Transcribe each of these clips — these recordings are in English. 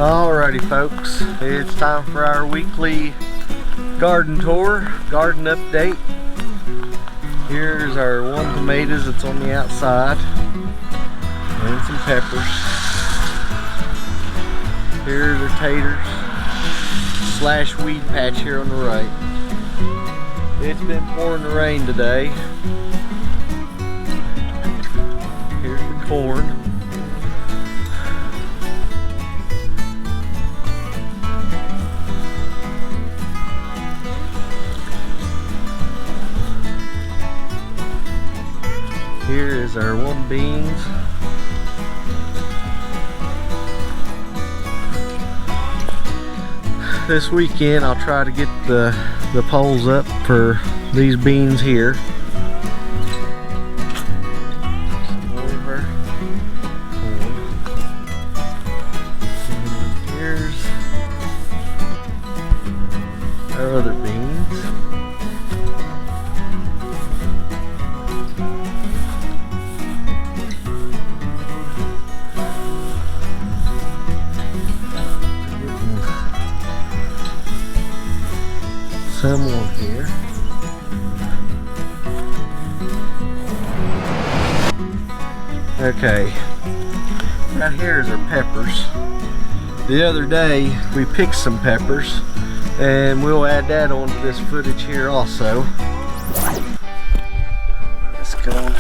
Alrighty folks, it's time for our weekly garden tour, garden update. Here's our one tomatoes that's on the outside and some peppers. Here's our taters slash weed patch here on the right. It's been pouring the rain today. Here's the corn. Here is our one beans. This weekend I'll try to get the poles up for these beans here. Some over. And here's our other beans. Some more here. Okay, right here is our peppers. The other day we picked some peppers and we'll add that onto this footage here also. Let's go.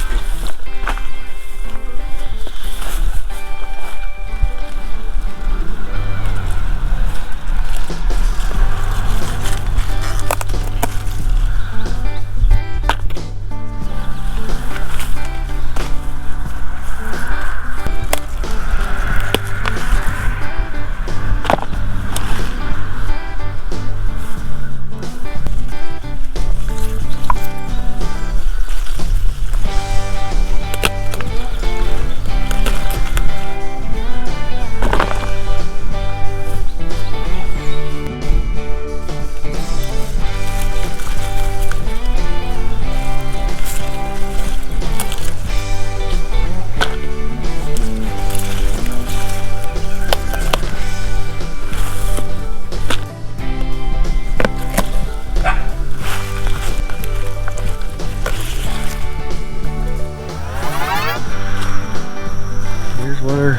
What our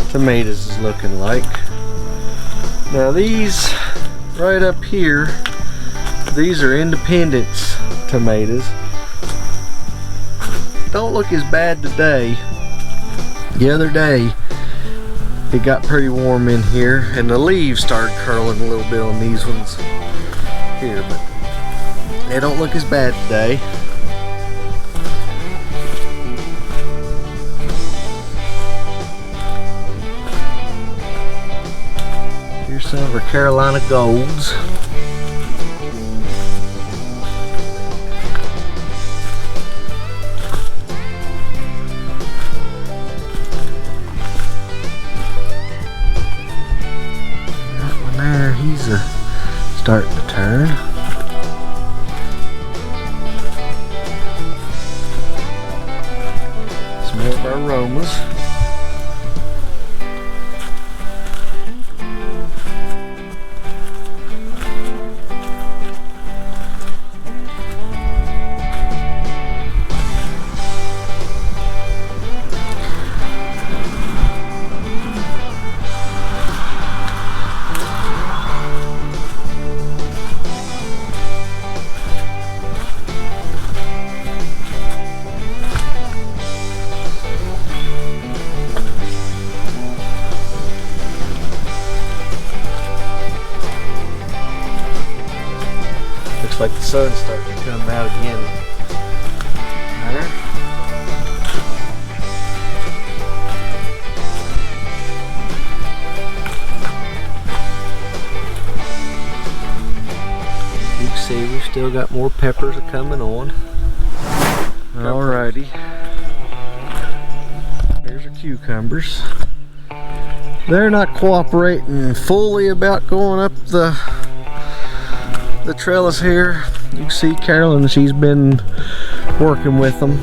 tomatoes is looking like. Now these right up here, these are Independence tomatoes. Don't look as bad today. The other day it got pretty warm in here and the leaves started curling a little bit on these ones here, but they don't look as bad today. Here's some of our Carolina Golds. That one there, he's starting to turn. Some more of our aromas. Looks like the sun's starting to come out again. There. You can see we've still got more peppers coming on. Alrighty. Here's our cucumbers. They're not cooperating fully about going up the trellis here. You can see Carolyn, she's been working with them.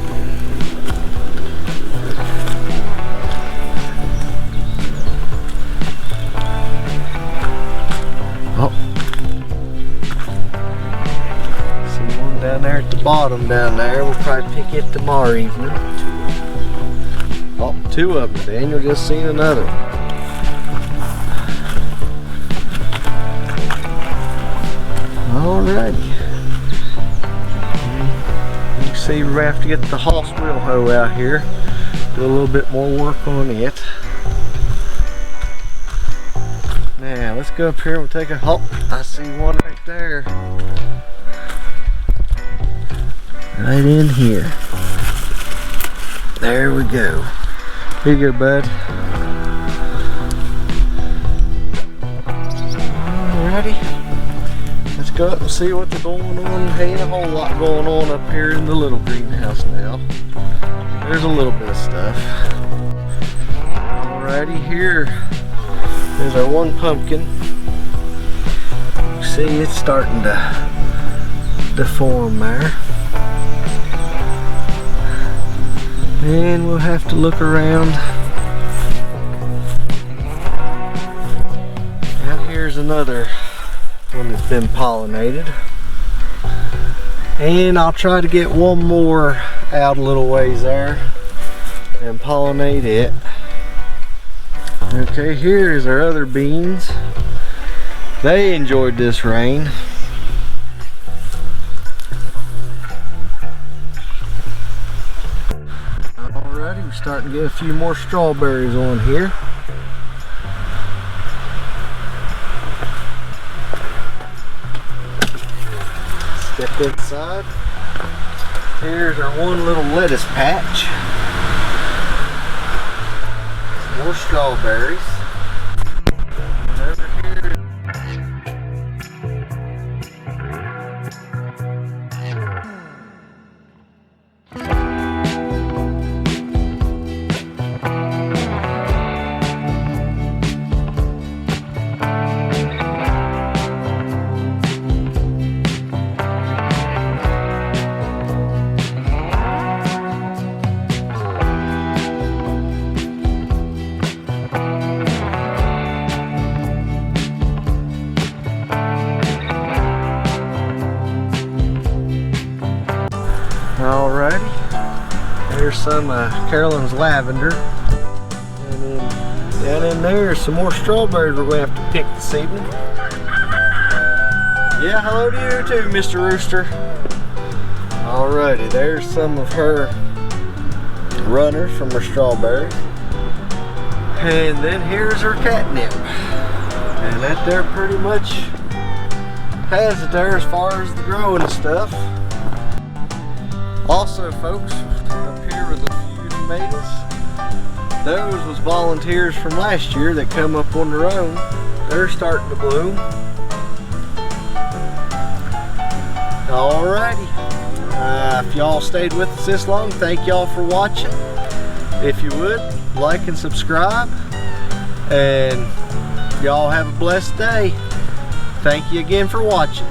down there at the bottom down there. We'll probably pick it tomorrow evening. Oh, two of them. Daniel just seen another one. Alrighty. You can see we have to get the Hoss wheel hoe out here. Do a little bit more work on it. Now let's go up here and we'll take a hop. I see one right there. Right in here. There we go. Here you go, bud. Alrighty. Let's go up and see what's going on. Ain't a whole lot going on up here in the little greenhouse now. There's a little bit of stuff. Alrighty, here. There's our one pumpkin. See, it's starting to form there. And we'll have to look around. Now here's another one that's been pollinated. And I'll try to get one more out a little ways there and pollinate it. Okay, here's our other beans. They enjoyed this rain. Alrighty, we're starting to get a few more strawberries on here. Step inside. Here's our one little lettuce patch. More strawberries. And over here. Alrighty, there's some Carolyn's lavender, and then down in there some more strawberries we're going to have to pick this evening. Yeah, hello to you too, Mr. Rooster. Alrighty, there's some of her runners from her strawberries, and then here's her catnip, and that there pretty much has it there as far as the growing and stuff. Also, folks, up here with a few tomatoes. Those was volunteers from last year that come up on their own. They're starting to bloom. Alrighty. If y'all stayed with us this long, thank y'all for watching. If you would, like and subscribe. And y'all have a blessed day. Thank you again for watching.